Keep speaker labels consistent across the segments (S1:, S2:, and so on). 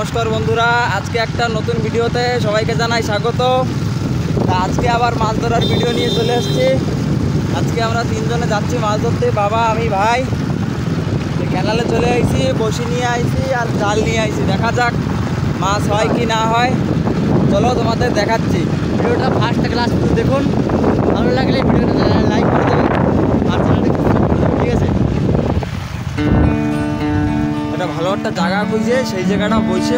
S1: নমস্কার বন্ধুরা, আজকে একটা নতুন ভিডিওতে সবাইকে জানাই স্বাগত। আজকে আবার মাছ ধরার ভিডিও নিয়ে চলে এসেছি। আজকে আমরা তিনজনে যাচ্ছি মাছ ধরতে, বাবা, আমি, ভাই। ক্যানালে চলে আইছি, বসি নিয়ে আইছি আর জাল নিয়ে আইছি। দেখা যাক মাছ হয় কি না হয়। চলো তোমাদের দেখাচ্ছি।
S2: ভিডিওটা ফার্স্ট থেকে লাস্ট পর্যন্ত দেখুন। ভালো লাগলে ভিডিওটা লাইক করে দেবেন আর চ্যানেলটা ঠিক আছে।
S1: এটা ভালো একটা জায়গা খুঁজে সেই জায়গাটা বসে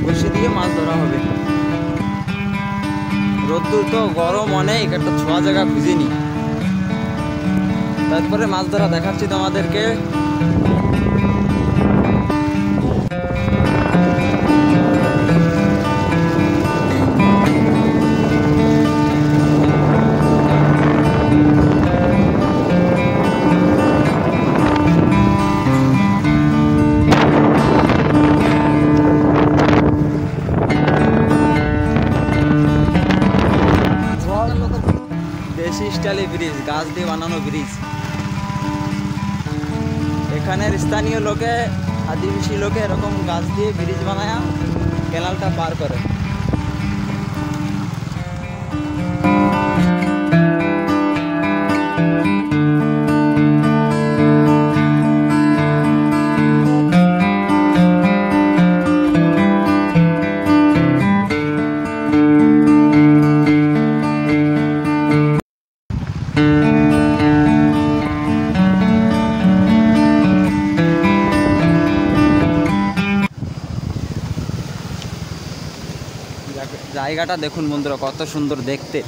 S1: বসে দিয়ে মাছ ধরা হবে। রোদ্দুর তো গরম অনেক, একটা ছোঁয়া জায়গা খুঁজে নি, তারপরে মাছ ধরা দেখাচ্ছি তোমাদেরকে। দেশি স্টাইলে ব্রিজ, গাছ দিয়ে বানানো ব্রিজ। এখানের স্থানীয় লোকে, আদিবাসী লোকে এরকম গাছ দিয়ে ব্রিজ বানায় ক্যানালটা পার করে। জায়গাটা দেখুন বন্ধুরা, কত সুন্দর দেখতে।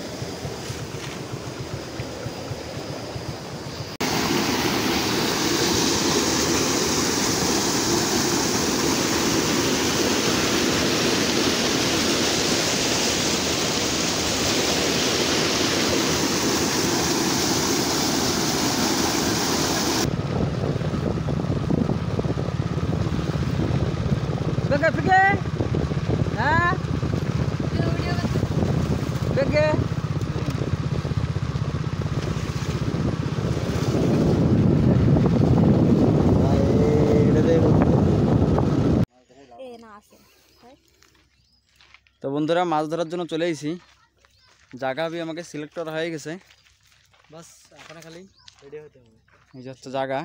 S1: হ্যাঁ তো বন্ধুরা, মাছ ধরার জন্য চলে এসেছি। জায়গা भी আমাকে সিলেক্ট করা হয়ে গেছে,
S2: বাস এখন খালি রেডি হতে হবে।
S1: এই যে হচ্ছে জায়গা,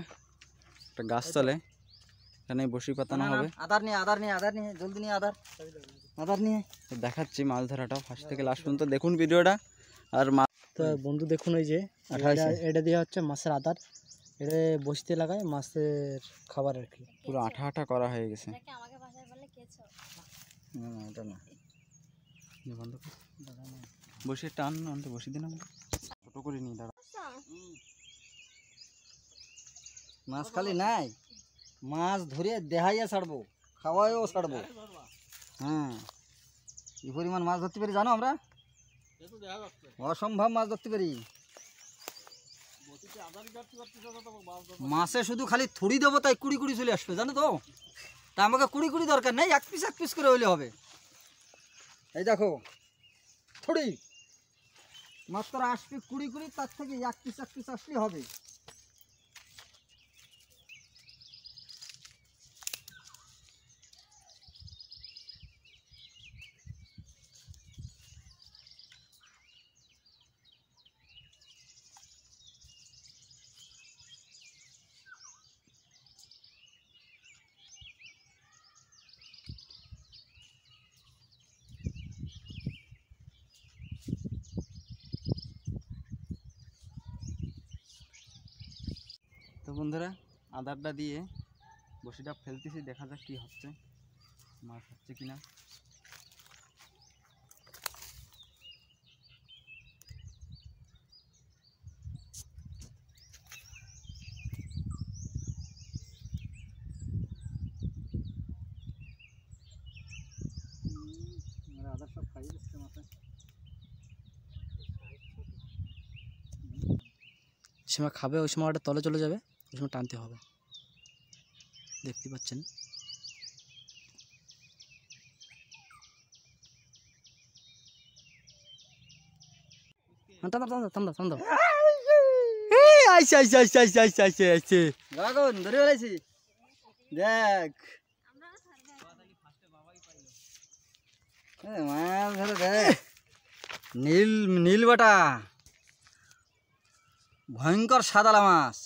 S1: একটা গাছ তলে, এখানে বসি পাতানো হবে।
S2: আদার নিয়ে জলদি নিয়ে আদার নিয়ে
S1: দেখাচ্ছি মাছ ধরাটা ফার্স্ট থেকে লাস্ট পর্যন্ত দেখুন ভিডিওটা। আর
S2: তো বন্ধু দেখুন, ওই যে এটা দিয়ে হচ্ছে মাছের আদার, এটা বসতে লাগায় মাছের খাবার আর কি।
S1: পুরো আঠা আঠা করা হয়ে গেছে। বসে টান আনতে বসে দিন, ছোট করে নি দাঁড়া।
S2: মাছ খালি নাই, মাছ ধরে দেহাইয়া ছাড়বো, খাওয়াইও ছাড়বো। হ্যাঁ, কি পরিমাণ মাছ ধরতে পারি জানো আমরা? অসম্ভব মাছ ধরতে পারি। মাছে শুধু খালি থুড়ি দেবো, তাই কুড়ি কুড়ি চলে আসবে, জানো তো? তা আমাকে কুড়ি কুড়ি দরকার নেই, এক পিস করে হইলে হবে। এই দেখো থুড়ি মাত্র আসবে কুড়ি কুড়ি, তার থেকে এক পিস আসলে হবে।
S1: তো বন্ধুরা, আদারটা দিয়ে বসিটা ফেলতেছি, দেখা যাক কি হচ্ছে, মাছ হচ্ছে কিনা।
S2: আদার সব খাই দিচ্ছে মাছে। সময় খাবে, ওই সময় ওটা তলে চলে যাবে, ওই সময় টানতে হবে, দেখতে পাচ্ছেন। থাম দাও। আইছে ধরে ফেলাইছি, দেখ। মাছ ধরে দেখ, নীল নীল বাটা, ভয়ঙ্কর সাদালা মাছ।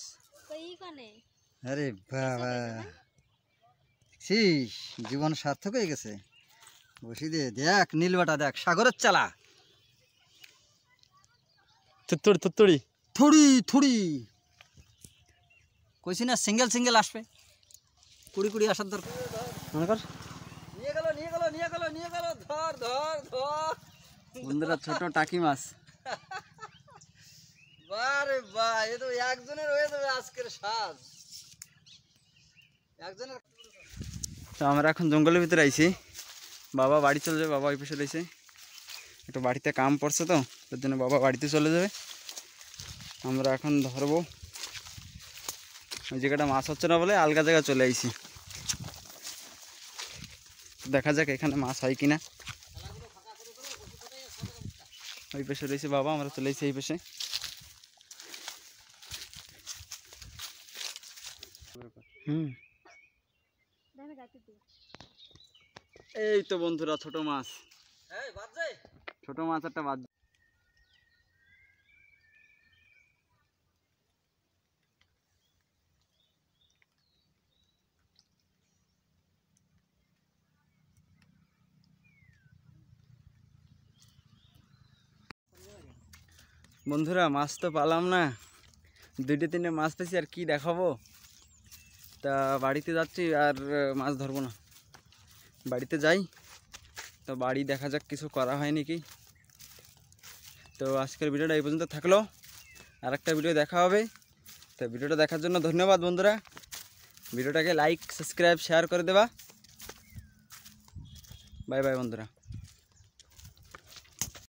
S2: আরে বাবা, দেখছিস জীবন সার্থক হয়ে গেছে। বসি দে, দেখ নীল বাটা, দেখ সাগরের চালা,
S1: থুড়ি থুড়ি
S2: থুড়ি থুড়ি। কইছি না সিঙ্গেল সিঙ্গেল আসবে, কুড়ি কুড়ি আসার দরকার। মনে কর নিয়ে গেল নিয়ে গেল নিয়ে গেল নিয়ে গেল, ধর ধর ধর।
S1: বন্ধুরা ছোট টাকি মাছ।
S2: বারে বা, এ তো একজনের হয়ে যাবে আজকের সাজ, একজনের।
S1: তো আমরা এখন জঙ্গলের ভিতরে আইছি, বাবা বাড়ি চলে যাবে, বাবা ওই পাশে রয়েছে, একটু বাড়িতে কাম পড়ছে তো, তার জন্য বাবা বাড়িতে চলে যাবে। আমরা এখন ধরবো, ওই জায়গাটা মাছ হচ্ছে না বলে আলগা জায়গা চলে আইছি, দেখা যাক এখানে মাছ হয় কিনা। ওই পাশে রয়েছে বাবা, আমরা চলে আইছি এই পাশে। এই তো বন্ধুরা ছোট মাছ,
S2: এই বাদ যায়।
S1: ছোট মাছ একটা বাদ। বন্ধুরা মাছ তো পালাম না, দুইটা তিনটে মাছ পেয়েছি, আর কি দেখাবো। তা বাড়িতে যাচ্ছি, আর মাছ ধরবো না, বাড়িতে যাই। তো বাড়ি দেখা যাক কিছু করা হয় নাকি। তো আজকের ভিডিওটা এই পর্যন্ত থাকলো, আর একটা ভিডিও দেখা হবে। তো ভিডিওটা দেখার জন্য ধন্যবাদ বন্ধুরা, ভিডিওটাকে লাইক সাবস্ক্রাইব শেয়ার করে দেবা। বাই বাই বন্ধুরা।